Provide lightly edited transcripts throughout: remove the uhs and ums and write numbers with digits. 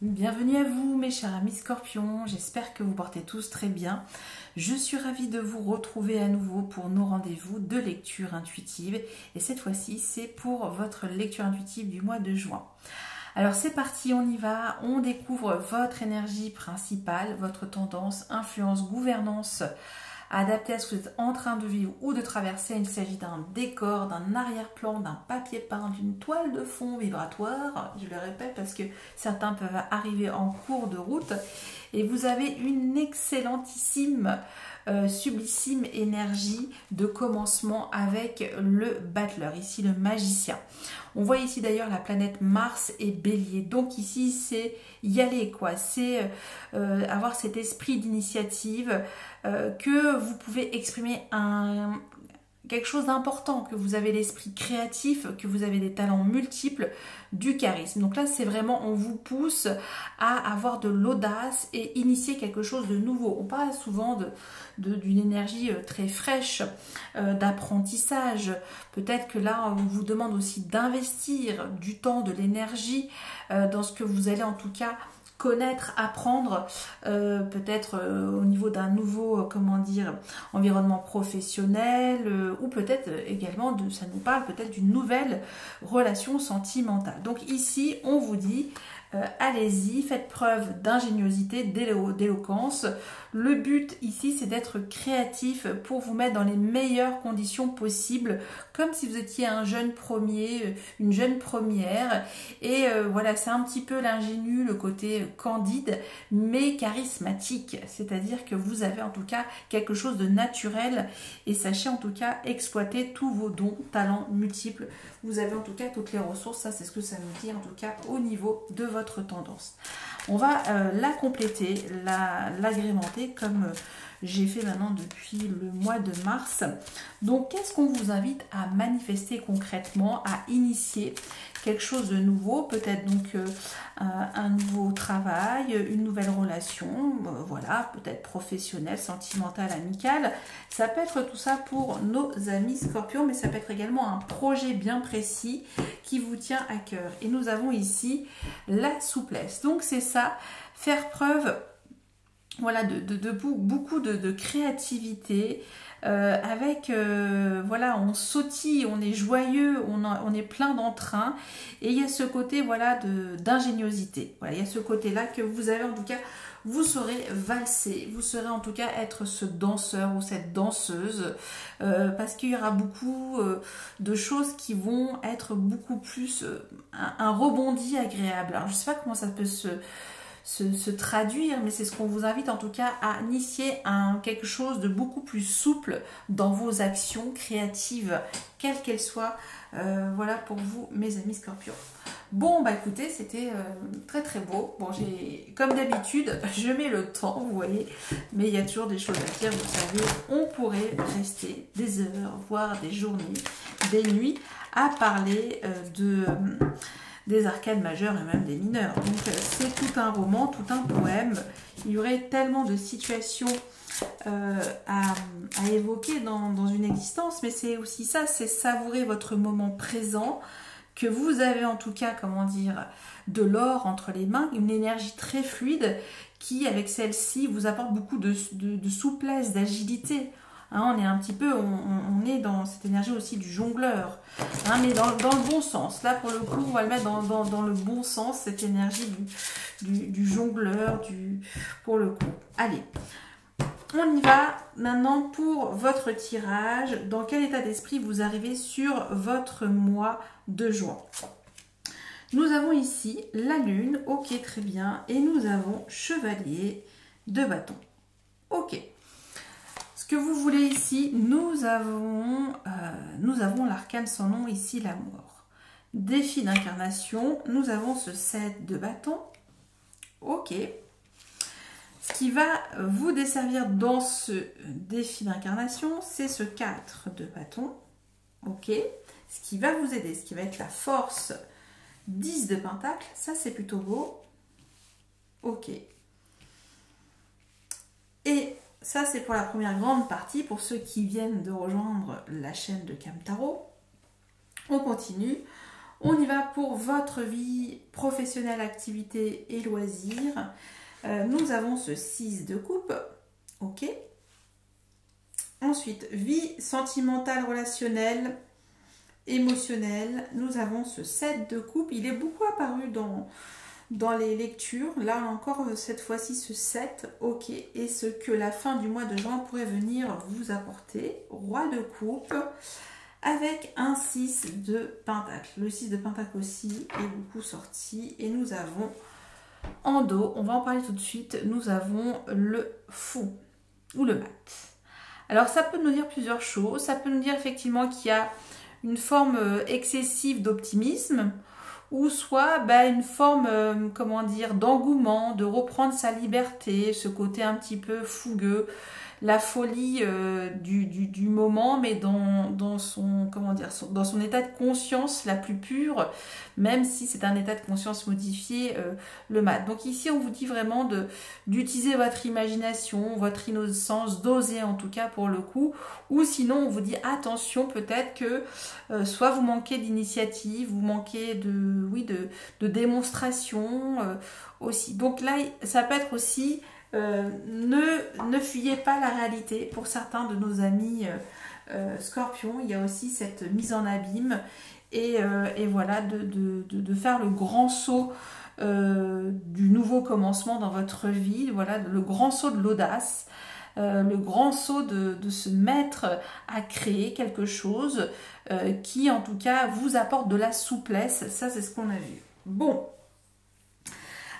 Bienvenue à vous mes chers amis Scorpions, j'espère que vous portez tous très bien. Je suis ravie de vous retrouver à nouveau pour nos rendez-vous de lecture intuitive et cette fois-ci c'est pour votre lecture intuitive du mois de juin. Alors c'est parti, on y va, on découvre votre énergie principale, votre tendance, influence, gouvernance adapté à ce que vous êtes en train de vivre ou de traverser. Il s'agit d'un décor, d'un arrière-plan, d'un papier peint, d'une toile de fond vibratoire. Je le répète parce que certains peuvent arriver en cours de route. Et vous avez une excellentissime, sublissime énergie de commencement avec le battleur, ici le magicien. On voit ici d'ailleurs la planète Mars et Bélier. Donc ici c'est y aller quoi, c'est avoir cet esprit d'initiative que vous pouvez exprimer quelque chose d'important, que vous avez l'esprit créatif, que vous avez des talents multiples, du charisme. Donc là, c'est vraiment, on vous pousse à avoir de l'audace et initier quelque chose de nouveau. On parle souvent d'une énergie très fraîche, d'apprentissage. Peut-être que là, on vous demande aussi d'investir du temps, de l'énergie dans ce que vous allez en tout cas connaître, apprendre, peut-être au niveau d'un nouveau, environnement professionnel, ou peut-être également, ça nous parle peut-être d'une nouvelle relation sentimentale. Donc ici, on vous dit, allez-y, faites preuve d'ingéniosité, d'éloquence. Le but ici, c'est d'être créatif pour vous mettre dans les meilleures conditions possibles, comme si vous étiez un jeune premier, une jeune première. Et voilà, c'est un petit peu l'ingénu, le côté candide, mais charismatique. C'est-à-dire que vous avez en tout cas quelque chose de naturel et sachez en tout cas exploiter tous vos dons, talents multiples. Vous avez en tout cas toutes les ressources, ça c'est ce que ça nous dit en tout cas au niveau de votre tendance. On va la compléter, l'agrémenter comme j'ai fait maintenant depuis le mois de mars. Donc qu'est-ce qu'on vous invite à manifester concrètement, à initier quelque chose de nouveau, peut-être donc un nouveau travail, une nouvelle relation, voilà, peut-être professionnelle, sentimentale, amicale. Ça peut être tout ça pour nos amis Scorpions, mais ça peut être également un projet bien précis qui vous tient à cœur. Et nous avons ici la souplesse. Donc c'est ça, faire preuve voilà, de beaucoup de créativité, avec, voilà, on sautille, on est joyeux, on est plein d'entrain, et il y a ce côté, voilà, d'ingéniosité. Voilà, il y a ce côté-là que vous avez, en tout cas, vous saurez valser, vous saurez en tout cas être ce danseur ou cette danseuse, parce qu'il y aura beaucoup de choses qui vont être beaucoup plus un rebondi agréable. Alors, je ne sais pas comment ça peut se traduire, mais c'est ce qu'on vous invite en tout cas à initier quelque chose de beaucoup plus souple dans vos actions créatives, quelles qu'elles soient. Voilà pour vous mes amis Scorpions. Bon bah écoutez, c'était très très beau. Bon, j'ai comme d'habitude, je mets le temps, vous voyez, mais il y a toujours des choses à dire, vous savez, on pourrait rester des heures, voire des journées, des nuits à parler des arcades majeures et même des mineurs. Donc c'est tout un roman, tout un poème. Il y aurait tellement de situations à évoquer dans une existence, mais c'est aussi ça, c'est savourer votre moment présent, que vous avez en tout cas, de l'or entre les mains, une énergie très fluide qui, avec celle-ci, vous apporte beaucoup de souplesse, d'agilité. Hein, on est un petit peu, on est dans cette énergie aussi du jongleur, hein, mais dans le bon sens. Là, pour le coup, on va le mettre dans le bon sens, cette énergie du jongleur, pour le coup. Allez, on y va maintenant pour votre tirage. Dans quel état d'esprit vous arrivez sur votre mois de juin? Nous avons ici la lune, ok, très bien, et nous avons chevalier de bâton. Ok. Ce que vous voulez ici, nous avons l'arcane sans nom, ici la mort. Défi d'incarnation, nous avons ce 7 de bâton. Ok. Ce qui va vous desservir dans ce défi d'incarnation, c'est ce 4 de bâton. Ok. Ce qui va vous aider, ce qui va être la force 10 de pentacle, ça c'est plutôt beau. Ok. Et ça, c'est pour la première grande partie, pour ceux qui viennent de rejoindre la chaîne de Camtaro. On continue. On y va pour votre vie professionnelle, activité et loisirs. Nous avons ce 6 de coupe. Ok. Ensuite, vie sentimentale, relationnelle, émotionnelle. Nous avons ce 7 de coupe. Il est beaucoup apparu dans les lectures. Là, on a encore cette fois-ci ce 7. Ok. Et ce que la fin du mois de juin pourrait venir vous apporter. Roi de coupe. Avec un 6 de pentacle. Le 6 de pentacle aussi est beaucoup sorti. Et nous avons en dos, on va en parler tout de suite, nous avons le fou ou le mat. Alors ça peut nous dire plusieurs choses. Ça peut nous dire effectivement qu'il y a une forme excessive d'optimisme ou soit une forme, comment dire, d'engouement, de reprendre sa liberté, ce côté un petit peu fougueux, la folie du moment, mais dans son, comment dire, dans son état de conscience la plus pure, même si c'est un état de conscience modifié, le mat. Donc ici, on vous dit vraiment d'utiliser votre imagination, votre innocence, d'oser en tout cas pour le coup, ou sinon on vous dit attention, peut-être que soit vous manquez d'initiative, vous manquez de démonstration aussi. Donc là, ça peut être aussi ne fuyez pas la réalité. Pour certains de nos amis scorpions, il y a aussi cette mise en abîme et voilà, de faire le grand saut du nouveau commencement dans votre vie, voilà, le grand saut de l'audace, le grand saut de se mettre à créer quelque chose qui en tout cas vous apporte de la souplesse. Ça, c'est ce qu'on a vu. Bon.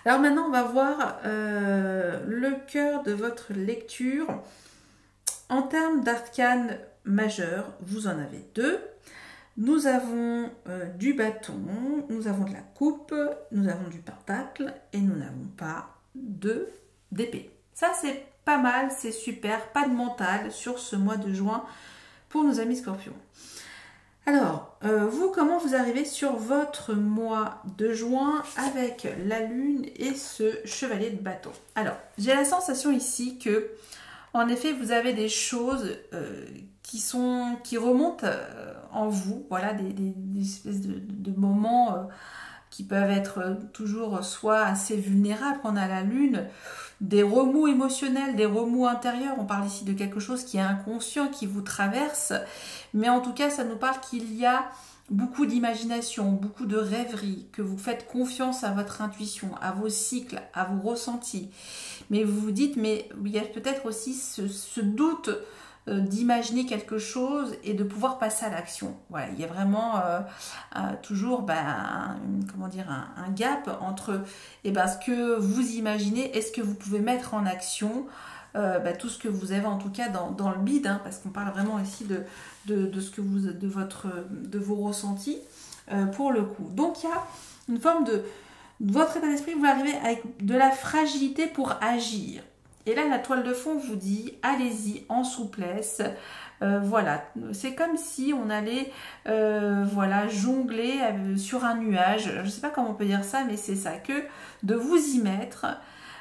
Alors maintenant, on va voir le cœur de votre lecture. En termes d'arcanes majeurs, vous en avez 2. Nous avons du bâton, nous avons de la coupe, nous avons du pentacle et nous n'avons pas d'épée. Ça, c'est pas mal, c'est super. Pas de mental sur ce mois de juin pour nos amis scorpions. Alors, vous, comment vous arrivez sur votre mois de juin avec la lune et ce chevalier de bâton? Alors, j'ai la sensation ici que, en effet, vous avez des choses qui remontent en vous, voilà, des espèces de moments qui peuvent être toujours soit assez vulnérables quand on a la lune, des remous émotionnels, des remous intérieurs. On parle ici de quelque chose qui est inconscient, qui vous traverse, mais en tout cas, ça nous parle qu'il y a beaucoup d'imagination, beaucoup de rêverie, que vous faites confiance à votre intuition, à vos cycles, à vos ressentis. Mais vous vous dites, mais il y a peut-être aussi ce doute d'imaginer quelque chose et de pouvoir passer à l'action. Voilà, il y a vraiment toujours comment dire, un gap entre ce que vous imaginez et ce que vous pouvez mettre en action, tout ce que vous avez en tout cas dans le bide, hein, parce qu'on parle vraiment ici de ce que de vos ressentis pour le coup. Donc il y a une forme de votre état d'esprit, vous arrivez avec de la fragilité pour agir. Et là, la toile de fond vous dit, allez-y en souplesse. Voilà, c'est comme si on allait jongler sur un nuage. Je ne sais pas comment on peut dire ça, mais c'est ça, que de vous y mettre,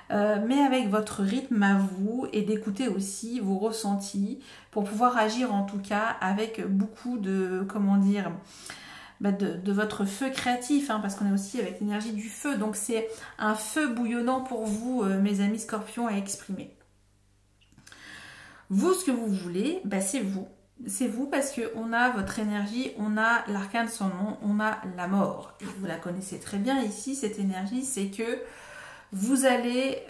mais avec votre rythme à vous et d'écouter aussi vos ressentis pour pouvoir agir en tout cas avec beaucoup de, comment dire, de votre feu créatif, hein, parce qu'on est aussi avec l'énergie du feu, donc c'est un feu bouillonnant pour vous, mes amis scorpions, à exprimer. Vous, ce que vous voulez, c'est vous. C'est vous parce qu'on a votre énergie, on a l'arcane sans nom, on a la mort. Et vous la connaissez très bien ici, cette énergie, c'est que vous allez,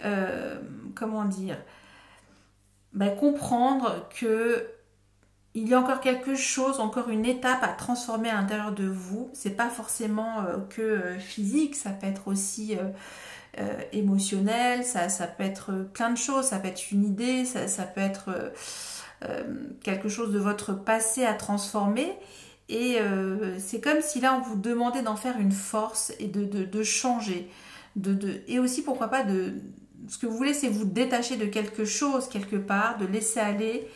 comment dire, comprendre que il y a encore quelque chose, encore une étape à transformer à l'intérieur de vous. C'est pas forcément que physique, ça peut être aussi émotionnel, ça peut être plein de choses, ça peut être une idée, ça peut être quelque chose de votre passé à transformer. Et c'est comme si là on vous demandait d'en faire une force et de changer. Et aussi pourquoi pas ce que vous voulez, c'est vous détacher de quelque chose quelque part, de laisser aller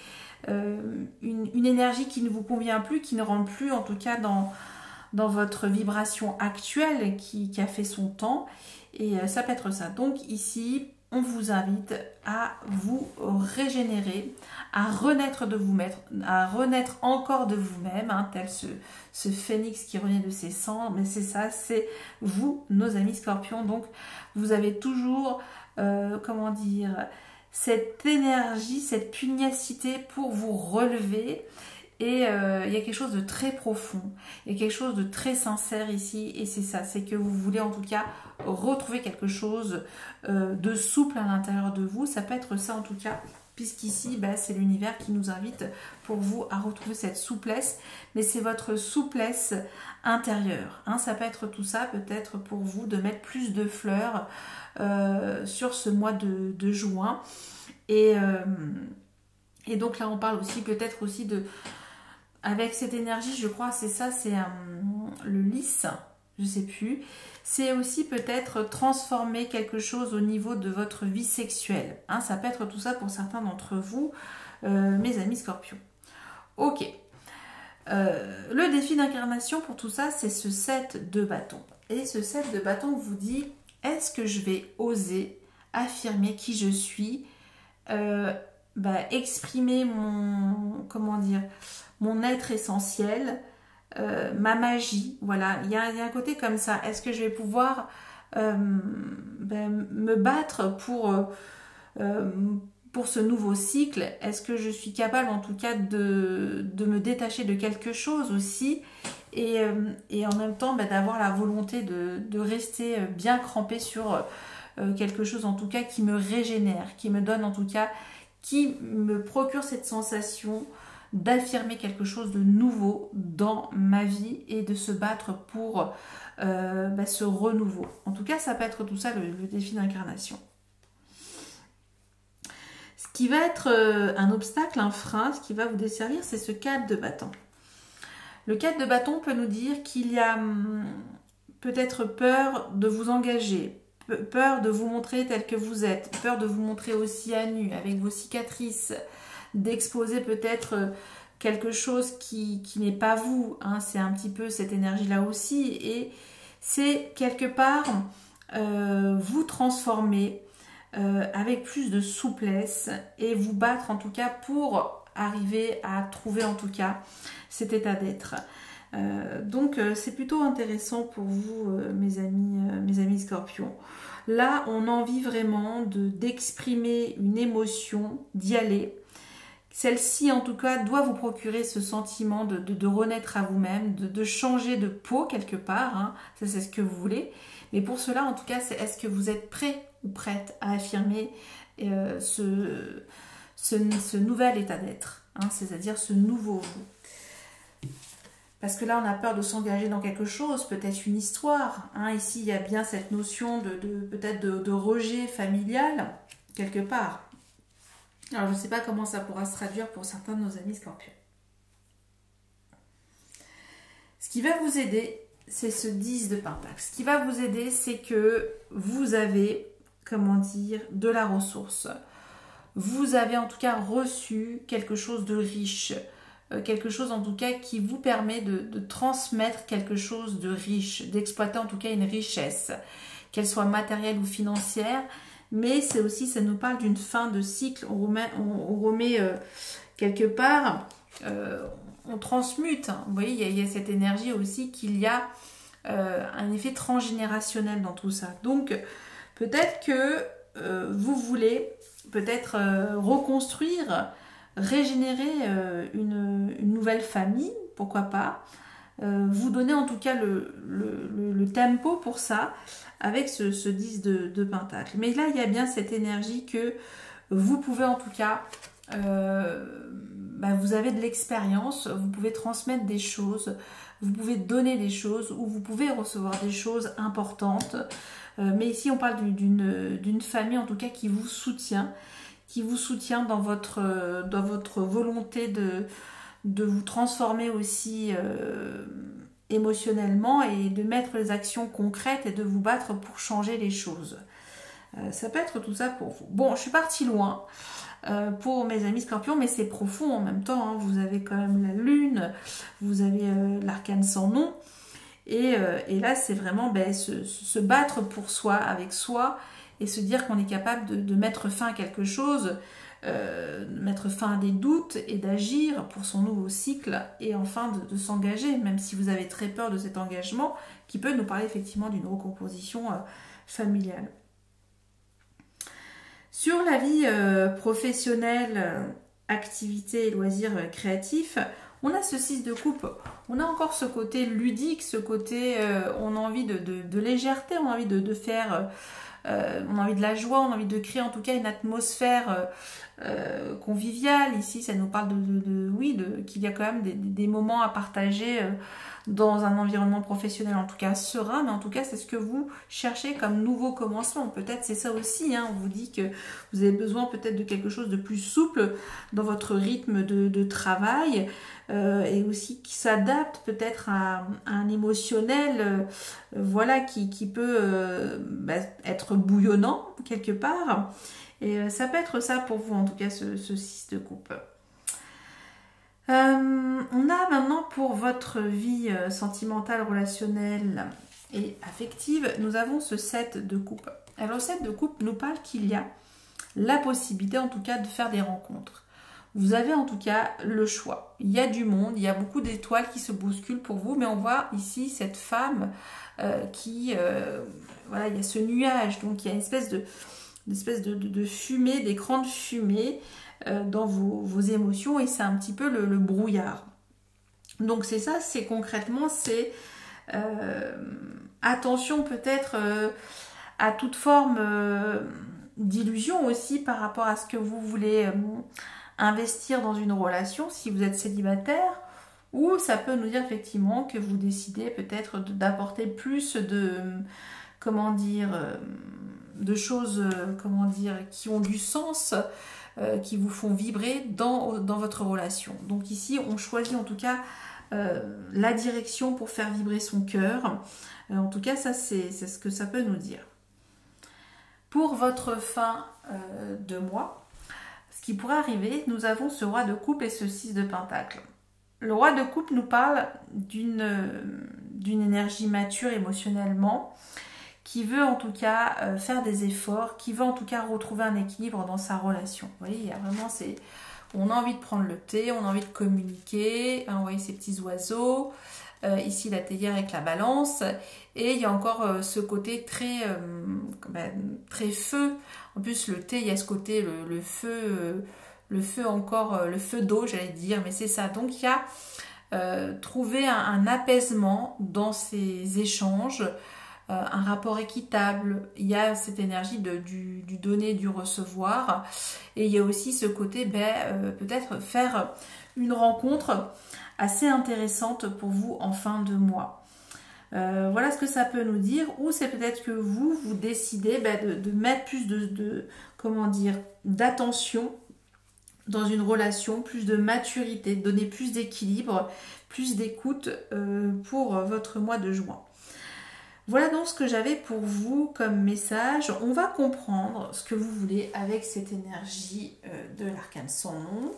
une énergie qui ne vous convient plus, qui ne rentre plus en tout cas dans votre vibration actuelle qui a fait son temps, et ça peut être ça. Donc ici, on vous invite à vous régénérer, à renaître de vous-même, à renaître encore de vous-même, hein, tel ce phénix qui renaît de ses cendres. Mais c'est ça, c'est vous, nos amis scorpions. Donc, vous avez toujours, comment dire, cette énergie, cette pugnacité pour vous relever. Et il y a quelque chose de très profond, il y a quelque chose de très sincère ici, et c'est ça, c'est que vous voulez en tout cas retrouver quelque chose de souple à l'intérieur de vous. Ça peut être ça en tout cas, puisqu'ici c'est l'univers qui nous invite pour vous à retrouver cette souplesse, mais c'est votre souplesse intérieure, hein. Ça peut être tout ça, peut-être pour vous de mettre plus de fleurs sur ce mois de juin, et donc là on parle aussi peut-être aussi de... Avec cette énergie, je crois, c'est ça, c'est le lys, je sais plus. C'est aussi peut-être transformer quelque chose au niveau de votre vie sexuelle, hein. Ça peut être tout ça pour certains d'entre vous, mes amis scorpions. Ok. Le défi d'incarnation pour tout ça, c'est ce 7 de bâton. Et ce 7 de bâton vous dit, est-ce que je vais oser affirmer qui je suis, exprimer mon... comment dire, mon être essentiel, ma magie, voilà, il y a un côté comme ça. Est-ce que je vais pouvoir me battre pour ce nouveau cycle? Est-ce que je suis capable en tout cas de me détacher de quelque chose aussi, et en même temps d'avoir la volonté de rester bien crampée sur quelque chose en tout cas qui me régénère, qui me donne en tout cas, qui me procure cette sensation d'affirmer quelque chose de nouveau dans ma vie et de se battre pour ce renouveau. En tout cas, ça peut être tout ça le défi d'incarnation. Ce qui va être un obstacle, un frein, ce qui va vous desservir, c'est ce 4 de bâton. Le 4 de bâton peut nous dire qu'il y a peut-être peur de vous engager, peur de vous montrer tel que vous êtes, peur de vous montrer aussi à nu, avec vos cicatrices, d'exposer peut-être quelque chose qui n'est pas vous, hein. C'est un petit peu cette énergie-là aussi, et c'est quelque part vous transformer avec plus de souplesse et vous battre en tout cas pour arriver à trouver en tout cas cet état d'être. Donc c'est plutôt intéressant pour vous, mes amis scorpions. Là, on a envie vraiment d'exprimer une émotion, d'y aller. Celle-ci, en tout cas, doit vous procurer ce sentiment de renaître à vous-même, de changer de peau quelque part, hein. Ça, c'est ce que vous voulez. Mais pour cela, en tout cas, c'est est-ce que vous êtes prêt ou prête à affirmer ce nouvel état d'être, hein, c'est-à-dire ce nouveau vous. Parce que là, on a peur de s'engager dans quelque chose, peut-être une histoire, hein. Ici, il y a bien cette notion peut-être de rejet familial, quelque part. Alors, je ne sais pas comment ça pourra se traduire pour certains de nos amis scorpions. Ce qui va vous aider, c'est ce 10 de pentacle. Ce qui va vous aider, c'est que vous avez, comment dire, de la ressource. Vous avez en tout cas reçu quelque chose de riche. Quelque chose en tout cas qui vous permet de transmettre quelque chose de riche, d'exploiter en tout cas une richesse, qu'elle soit matérielle ou financière. Mais c'est aussi, ça nous parle d'une fin de cycle, on remet quelque part, on transmute, hein. Vous voyez, il y a cette énergie aussi qu'il y a un effet transgénérationnel dans tout ça. Donc, peut-être que vous voulez peut-être reconstruire, régénérer une nouvelle famille, pourquoi pas, vous donner en tout cas le tempo pour ça, avec ce 10 de pentacle. Mais là, il y a bien cette énergie que vous pouvez en tout cas, vous avez de l'expérience, vous pouvez transmettre des choses, vous pouvez donner des choses, ou vous pouvez recevoir des choses importantes. Mais ici, on parle d'une famille en tout cas qui vous soutient dans votre volonté de vous transformer aussi émotionnellement et de mettre les actions concrètes et de vous battre pour changer les choses. Ça peut être tout ça pour vous. Bon, je suis partie loin pour mes amis scorpions, mais c'est profond en même temps, hein. Vous avez quand même la lune, vous avez l'arcane sans nom, et là c'est vraiment se battre pour soi, avec soi, et se dire qu'on est capable de mettre fin à quelque chose, mettre fin à des doutes et d'agir pour son nouveau cycle et enfin de s'engager, même si vous avez très peur de cet engagement qui peut nous parler effectivement d'une recomposition familiale. Sur la vie professionnelle, activité et loisirs créatifs, on a ce 6 de coupe, on a encore ce côté ludique, ce côté on a envie de légèreté, on a envie de faire, on a envie de la joie, on a envie de créer en tout cas une atmosphère conviviale. Ici ça nous parle qu'il y a quand même des moments à partager dans un environnement professionnel en tout cas serein, mais en tout cas c'est ce que vous cherchez comme nouveau commencement. Peut-être c'est ça aussi, hein, on vous dit que vous avez besoin peut-être de quelque chose de plus souple dans votre rythme de travail, et aussi qui s'adapte peut-être à un émotionnel voilà, qui peut être bouillonnant quelque part. Et ça peut être ça pour vous en tout cas ce 6 de coupe. On a maintenant pour votre vie sentimentale, relationnelle et affective, nous avons ce 7 de coupe. Alors le 7 de coupe nous parle qu'il y a la possibilité en tout cas de faire des rencontres. Vous avez en tout cas le choix. Il y a du monde, il y a beaucoup d'étoiles qui se bousculent pour vous, mais on voit ici cette femme voilà, il y a ce nuage, donc il y a une espèce de fumée, d'écran de fumée dans vos émotions, et c'est un petit peu le brouillard. Donc c'est ça, c'est concrètement, c'est attention peut-être à toute forme d'illusion aussi par rapport à ce que vous voulez investir dans une relation si vous êtes célibataire, ou ça peut nous dire effectivement que vous décidez peut-être d'apporter plus de, comment dire, de choses, comment dire, qui ont du sens, qui vous font vibrer dans votre relation. Donc ici, on choisit en tout cas la direction pour faire vibrer son cœur. En tout cas, ça c'est ce que ça peut nous dire. Pour votre fin de mois, ce qui pourrait arriver, nous avons ce roi de coupe et ce 6 de pentacle. Le roi de coupe nous parle d'une énergie mature émotionnellement, qui veut en tout cas faire des efforts, qui veut en tout cas retrouver un équilibre dans sa relation. Vous voyez, il y a vraiment on a envie de prendre le thé, on a envie de communiquer, hein, vous voyez ces petits oiseaux, ici la théière avec la balance, et il y a encore ce côté très, très feu. En plus le thé, il y a ce côté, le feu encore, le feu d'eau j'allais dire, mais c'est ça. Donc il y a trouver un apaisement dans ces échanges, un rapport équitable, il y a cette énergie du donner, du recevoir, et il y a aussi ce côté peut-être faire une rencontre assez intéressante pour vous en fin de mois. Voilà ce que ça peut nous dire, ou c'est peut-être que vous décidez de mettre plus comment dire, d'attention dans une relation, plus de maturité, de donner plus d'équilibre, plus d'écoute pour votre mois de juin. Voilà donc ce que j'avais pour vous comme message. On va comprendre ce que vous voulez avec cette énergie de l'arcane sans nom.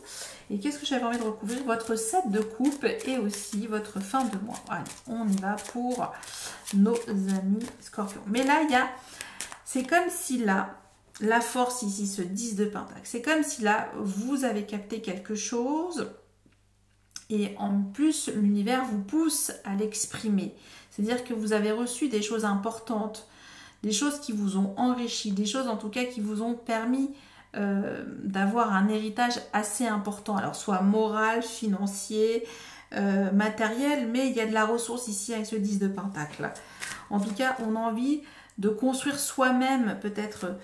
Et qu'est-ce que j'avais envie de recouvrir? Votre 7 de coupe et aussi votre fin de mois. Allez, on y va pour nos amis scorpions. Mais là, c'est comme si là, la force ici, ce 10 de pentacle, c'est comme si là, vous avez capté quelque chose et en plus, l'univers vous pousse à l'exprimer. C'est-à-dire que vous avez reçu des choses importantes, des choses qui vous ont enrichi, des choses en tout cas qui vous ont permis d'avoir un héritage assez important. Alors soit moral, financier, matériel, mais il y a de la ressource ici avec ce 10 de pentacle. En tout cas, on a envie de construire soi-même peut-être...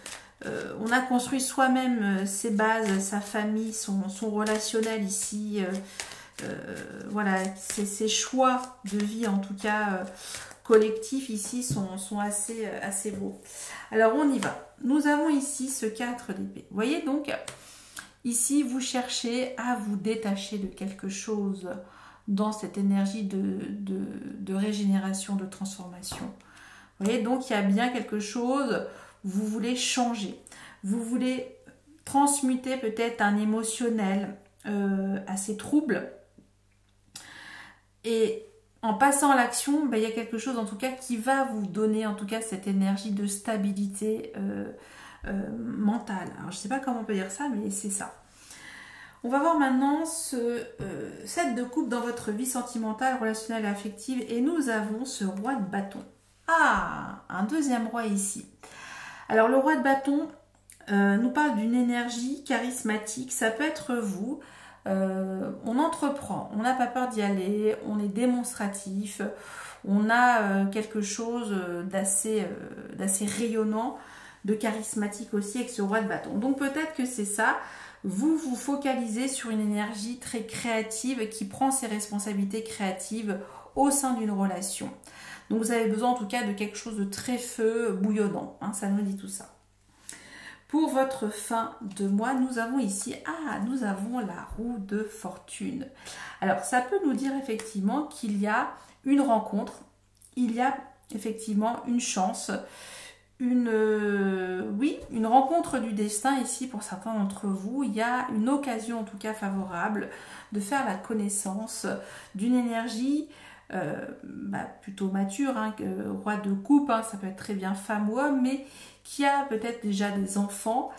on a construit soi-même ses bases, sa famille, son relationnel ici... voilà, ces choix de vie en tout cas collectifs ici sont assez beaux. Alors on y va. Nous avons ici ce 4 d'épée. Vous voyez donc ici vous cherchez à vous détacher de quelque chose dans cette énergie de régénération, de transformation. Vous voyez donc il y a bien quelque chose, vous voulez changer. Vous voulez transmuter peut-être un émotionnel assez trouble. Et en passant à l'action, ben, il y a quelque chose en tout cas qui va vous donner en tout cas cette énergie de stabilité mentale. Alors je ne sais pas comment on peut dire ça, mais c'est ça. On va voir maintenant ce 7 de coupe dans votre vie sentimentale, relationnelle et affective. Et nous avons ce roi de bâton. Ah, un deuxième roi ici. Alors le roi de bâton nous parle d'une énergie charismatique. Ça peut être vous. On entreprend, on n'a pas peur d'y aller, on est démonstratif, on a quelque chose d'assez rayonnant, de charismatique aussi avec ce roi de bâton. Donc peut-être que c'est ça. Vous vous focalisez sur une énergie très créative qui prend ses responsabilités créatives au sein d'une relation. Donc vous avez besoin en tout cas de quelque chose de très feu, bouillonnant. Hein, ça nous dit tout ça. Pour votre fin de mois, nous avons ici, nous avons la roue de fortune. Alors ça peut nous dire effectivement qu'il y a une rencontre, il y a effectivement une chance, une rencontre du destin ici pour certains d'entre vous. Il y a une occasion en tout cas favorable de faire la connaissance d'une énergie plutôt mature, hein, roi de coupe, hein, ça peut être très bien femme ou homme, mais qui a peut-être déjà des enfants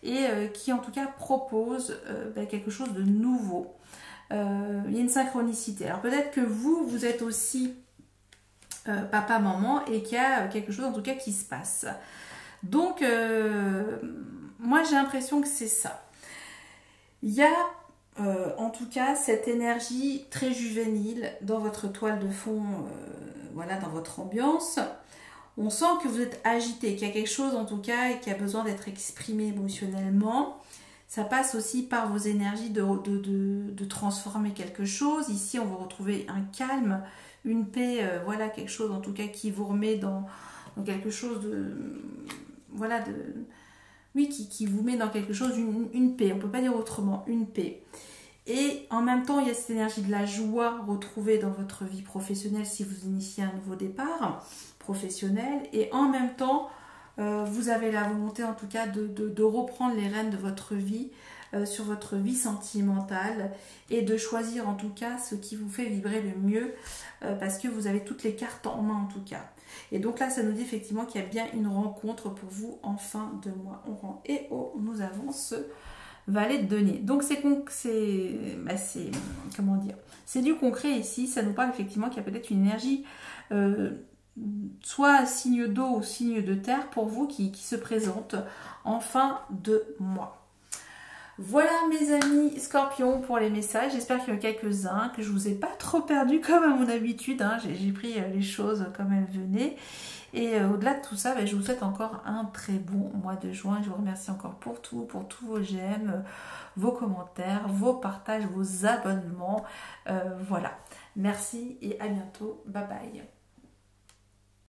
et qui en tout cas propose quelque chose de nouveau. Il y a une synchronicité. Alors peut-être que vous êtes aussi papa, maman, et qu'il y a quelque chose en tout cas qui se passe. Donc, moi j'ai l'impression que c'est ça. Il y a en tout cas cette énergie très juvénile dans votre toile de fond, voilà, dans votre ambiance. On sent que vous êtes agité, qu'il y a quelque chose en tout cas et qui a besoin d'être exprimé émotionnellement. Ça passe aussi par vos énergies de transformer quelque chose. Ici, on va retrouver un calme, une paix, voilà, quelque chose en tout cas qui vous remet dans quelque chose de... Voilà, oui, qui vous met dans quelque chose, une paix. On ne peut pas dire autrement, une paix. Et en même temps, il y a cette énergie de la joie retrouvée dans votre vie professionnelle si vous initiez un nouveau départ professionnel. Et en même temps, vous avez la volonté en tout cas de reprendre les rênes de votre vie sur votre vie sentimentale et de choisir en tout cas ce qui vous fait vibrer le mieux parce que vous avez toutes les cartes en main en tout cas. Et donc là, ça nous dit effectivement qu'il y a bien une rencontre pour vous en fin de mois. Et nous avons ce valet de denier. Donc comment dire, c'est du concret ici. Ça nous parle effectivement qu'il y a peut-être une énergie soit signe d'eau ou signe de terre pour vous qui se présente en fin de mois. Voilà mes amis Scorpions pour les messages, j'espère qu'il y en a quelques-uns, que je vous ai pas trop perdu comme à mon habitude, hein. J'ai pris les choses comme elles venaient. Et au-delà de tout ça, je vous souhaite encore un très bon mois de juin. Je vous remercie encore pour tous vos j'aime, vos commentaires, vos partages, vos abonnements. Voilà, merci et à bientôt, bye bye.